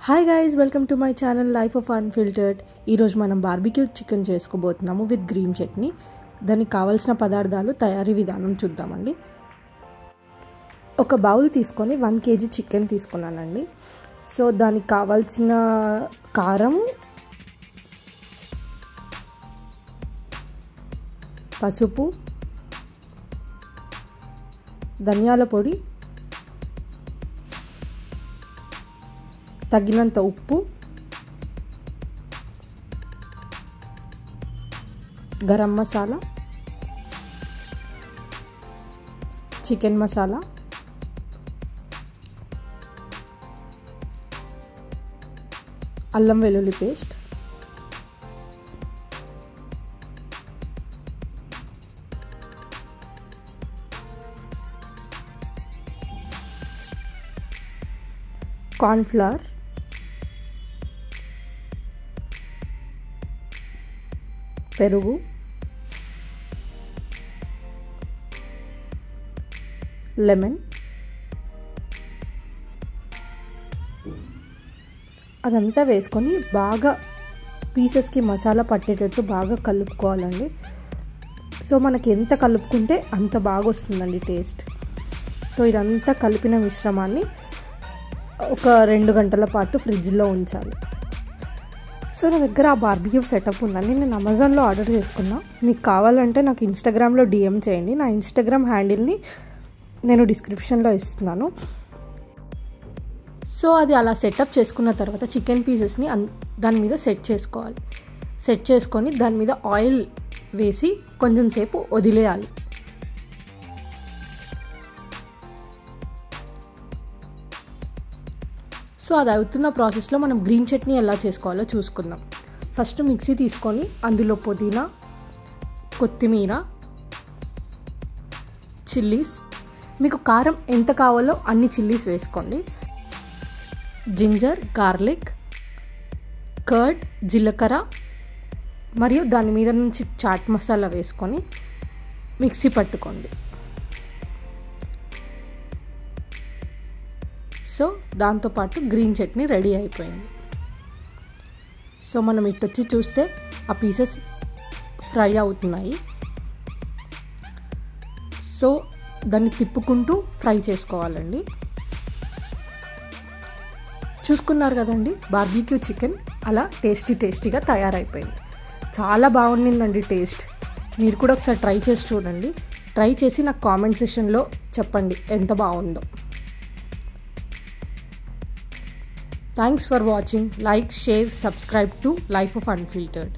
Hi guys, welcome to my channel life of unfiltered. ఈరోజు మనం barbecue chicken చేసుకోబోతున్నాము with green chutney. దానికి కావాల్సిన పదార్థాలు, తయారీ విధానం చూద్దామండి. ఒక బౌల్ తీసుకొని 1 kg చికెన్ తీసుకున్నానండి. సో దానికి కావాల్సిన కారం, పసుపు, ధనియాల పొడి, తగినంత ఉప్పు, గరం మసాలా, చికెన్ మసాలా, అల్లం వెల్లుల్లి పేస్ట్, కార్న్ఫ్లవర్, పెరుగు, లెమన్, అదంతా వేసుకొని బాగా పీసెస్కి మసాలా పట్టేటట్టు బాగా కలుపుకోవాలండి. సో మనకి ఎంత కలుపుకుంటే అంత బాగా వస్తుందండి టేస్ట్. సో ఇదంతా కలిపిన మిశ్రమాన్ని ఒక 2 గంటల పాటు ఫ్రిడ్జ్లో ఉంచాలి. సో నా దగ్గర ఆ బార్బిక్యూ సెటప్ ఉందండి. నేను అమెజాన్లో ఆర్డర్ చేసుకున్నా. మీకు కావాలంటే నాకు ఇన్స్టాగ్రామ్లో DM చేయండి. నా ఇన్స్టాగ్రామ్ హ్యాండిల్ని నేను డిస్క్రిప్షన్లో ఇస్తున్నాను. సో అది అలా సెటప్ చేసుకున్న తర్వాత చికెన్ పీసెస్ని దాని మీద సెట్ చేసుకోవాలి. సెట్ చేసుకొని దాని మీద ఆయిల్ వేసి కొంచెం సేపు వదిలేయాలి. సో అది అవుతున్న ప్రాసెస్లో మనం గ్రీన్ చట్నీ ఎలా చేసుకోవాలో చూసుకుందాం. ఫస్ట్ మిక్సీ తీసుకొని అందులో పుదీనా, కొత్తిమీర, చిల్లీస్, మీకు కారం ఎంత కావాలో అన్ని చిల్లీస్ వేసుకోండి, జింజర్, గార్లిక్, కర్డ్, జీలకర్ర మరియు దాని మీద నుంచి చాట్ మసాలా వేసుకొని మిక్సీ పట్టుకోండి. సో దాంతోపాటు గ్రీన్ చట్నీ రెడీ అయిపోయింది. సో మనం ఇటొచ్చి చూస్తే ఆ పీసెస్ ఫ్రై అవుతున్నాయి. సో దాన్ని తిప్పుకుంటూ ఫ్రై చేసుకోవాలండి. చూసుకున్నారు కదండి, బార్బిక్యూ చికెన్ అలా టేస్టీగా తయారైపోయింది. చాలా బాగుండిందండి టేస్ట్. మీరు కూడా ఒకసారి ట్రై చేసి చూడండి. ట్రై చేసి నాకు కామెంట్ సెక్షన్లో చెప్పండి ఎంత బాగుందో. Thanks for watching. Like, share, subscribe to Life of Unfiltered.